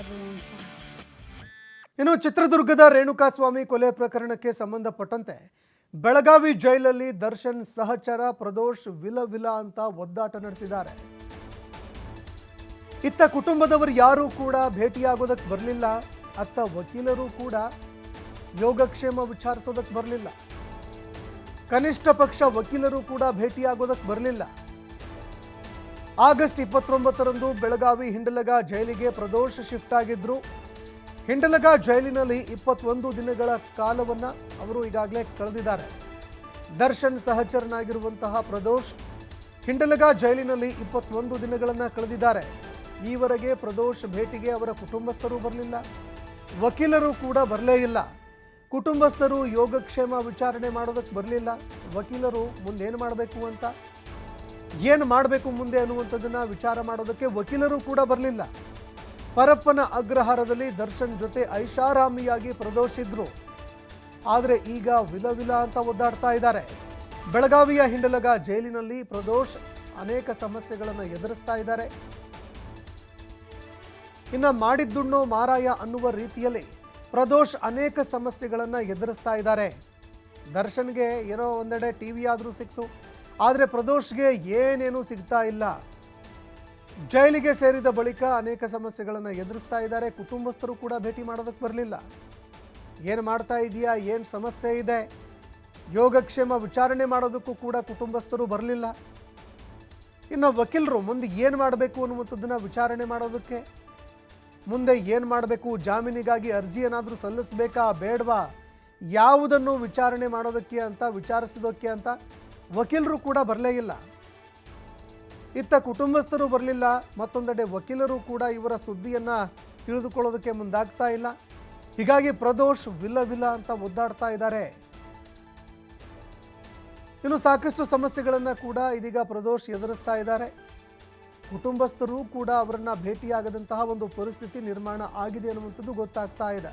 everyone fine. ಇನ್ನು ಚಿತ್ರದುರ್ಗದ ರೇಣುಕಾಸ್ವಾಮಿ ಕೊಲೆ ಪ್ರಕರಣಕ್ಕೆ ಸಂಬಂಧಪಟ್ಟಂತೆ ಬೆಳಗಾವಿ ಜೈಲಲ್ಲಿ ದರ್ಶನ್ ಸಹಚರ ಪ್ರದೋಷ್ ವಿಲ ಅಂತ ಒದ್ದಾಟ ನಡೆಸಿದ್ದಾರೆ. ಇತ್ತ ಕುಟುಂಬದವರು ಯಾರೂ ಕೂಡ ಭೇಟಿಯಾಗೋದಕ್ಕೆ ಬರಲಿಲ್ಲ, ಅತ್ತ ವಕೀಲರು ಕೂಡ ಯೋಗಕ್ಷೇಮ ವಿಚಾರಿಸೋದಕ್ಕೆ ಬರಲಿಲ್ಲ. ಕನಿಷ್ಠ ಪಕ್ಷ ವಕೀಲರು ಕೂಡ ಭೇಟಿಯಾಗೋದಕ್ಕೆ ಬರಲಿಲ್ಲ. ಆಗಸ್ಟ್ 29ರಂದು ಬೆಳಗಾವಿ ಹಿಂಡಲಗ ಜೈಲಿಗೆ ಪ್ರದೋಷ್ ಶಿಫ್ಟ್ ಆಗಿದ್ರು. ಹಿಂಡಲಗ ಜೈಲಿನಲ್ಲಿ 21 ದಿನಗಳ ಕಾಲವನ್ನು ಅವರು ಈಗಾಗಲೇ ಕಳೆದಿದ್ದಾರೆ. ದರ್ಶನ್ ಸಹಚರನಾಗಿರುವಂತಹ ಪ್ರದೋಷ್ ಹಿಂಡಲಗ ಜೈಲಿನಲ್ಲಿ 21 ದಿನಗಳನ್ನು ಕಳೆದಿದ್ದಾರೆ. ಈವರೆಗೆ ಪ್ರದೋಷ್ ಭೇಟಿಗೆ ಅವರ ಕುಟುಂಬಸ್ಥರು ಬರಲಿಲ್ಲ, ವಕೀಲರು ಕೂಡ ಬರಲೇ ಇಲ್ಲ. ಕುಟುಂಬಸ್ಥರು ಯೋಗಕ್ಷೇಮ ವಿಚಾರಣೆ ಮಾಡೋದಕ್ಕೆ ಬರಲಿಲ್ಲ. ವಕೀಲರು ಮುಂದೇನು ಮಾಡಬೇಕು ಅಂತ, ಏನು ಮಾಡಬೇಕು ಮುಂದೆ ಅನ್ನುವಂಥದ್ದನ್ನು ವಿಚಾರ ಮಾಡೋದಕ್ಕೆ ವಕೀಲರು ಕೂಡ ಬರಲಿಲ್ಲ. ಪರಪ್ಪನ ಅಗ್ರಹಾರದಲ್ಲಿ ದರ್ಶನ್ ಜೊತೆ ಐಷಾರಾಮಿಯಾಗಿ ಪ್ರದೋಷ್ ಇದ್ರು. ಆದರೆ ಈಗ ವಿಲ ಅಂತ ಒದ್ದಾಡ್ತಾ ಇದ್ದಾರೆ. ಬೆಳಗಾವಿಯ ಹಿಂಡಲಗ ಜೈಲಿನಲ್ಲಿ ಪ್ರದೋಷ್ ಅನೇಕ ಸಮಸ್ಯೆಗಳನ್ನು ಎದುರಿಸ್ತಾ ಇದ್ದಾರೆ. ಇನ್ನು ಮಾಡಿದ್ದುಣ್ಣೋ ಮಾರಾಯ ಅನ್ನುವ ರೀತಿಯಲ್ಲಿ ಪ್ರದೋಷ್ ಅನೇಕ ಸಮಸ್ಯೆಗಳನ್ನು ಎದುರಿಸ್ತಾ ಇದ್ದಾರೆ. ದರ್ಶನ್ಗೆ ಏನೋ ಒಂದೆಡೆ ಟಿವಿ ಆದರೂ ಸಿಕ್ತು, ಆದರೆ ಪ್ರದೋಷ್ಗೆ ಏನೇನೂ ಸಿಗ್ತಾ ಇಲ್ಲ. ಜೈಲಿಗೆ ಸೇರಿದ ಬಳಿಕ ಅನೇಕ ಸಮಸ್ಯೆಗಳನ್ನು ಎದುರಿಸ್ತಾ ಇದ್ದಾರೆ. ಕುಟುಂಬಸ್ಥರು ಕೂಡ ಭೇಟಿ ಮಾಡೋದಕ್ಕೆ ಬರಲಿಲ್ಲ. ಏನು ಮಾಡ್ತಾ ಇದೆಯಾ, ಏನು ಸಮಸ್ಯೆ ಇದೆ, ಯೋಗಕ್ಷೇಮ ವಿಚಾರಣೆ ಮಾಡೋದಕ್ಕೂ ಕೂಡ ಕುಟುಂಬಸ್ಥರು ಬರಲಿಲ್ಲ. ಇನ್ನು ವಕೀಲರು ಮುಂದೆ ಏನು ಮಾಡಬೇಕು ಅನ್ನುವಂಥದ್ದನ್ನು ವಿಚಾರಣೆ ಮಾಡೋದಕ್ಕೆ, ಮುಂದೆ ಏನು ಮಾಡಬೇಕು, ಜಾಮೀನಿಗಾಗಿ ಅರ್ಜಿ ಏನಾದರೂ ಸಲ್ಲಿಸಬೇಕಾ ಬೇಡವಾ, ಯಾವುದನ್ನು ವಿಚಾರಣೆ ಮಾಡೋದಕ್ಕೆ ಅಂತ ವಿಚಾರಿಸೋದಕ್ಕೆ ಅಂತ ವಕೀಲರು ಕೂಡ ಬರಲೇ ಇಲ್ಲ. ಇತ್ತ ಕುಟುಂಬಸ್ಥರು ಬರಲಿಲ್ಲ, ಮತ್ತೊಂದೆಡೆ ವಕೀಲರು ಕೂಡ ಇವರ ಸುದ್ದಿಯನ್ನು ತಿಳಿದುಕೊಳ್ಳೋದಕ್ಕೆ ಮುಂದಾಗ್ತಾ ಇಲ್ಲ. ಹೀಗಾಗಿ ಪ್ರದೋಷ್ ವಿಲ ಅಂತ ಒದ್ದಾಡ್ತಾ ಇದ್ದಾರೆ. ಇನ್ನು ಸಾಕಷ್ಟು ಸಮಸ್ಯೆಗಳನ್ನು ಕೂಡ ಇದೀಗ ಪ್ರದೋಷ್ ಎದುರಿಸ್ತಾ ಇದ್ದಾರೆ. ಕುಟುಂಬಸ್ಥರು ಕೂಡ ಅವರನ್ನು ಭೇಟಿಯಾಗದಂತಹ ಒಂದು ಪರಿಸ್ಥಿತಿ ನಿರ್ಮಾಣ ಆಗಿದೆ ಅನ್ನುವಂಥದ್ದು ಗೊತ್ತಾಗ್ತಾ ಇದೆ.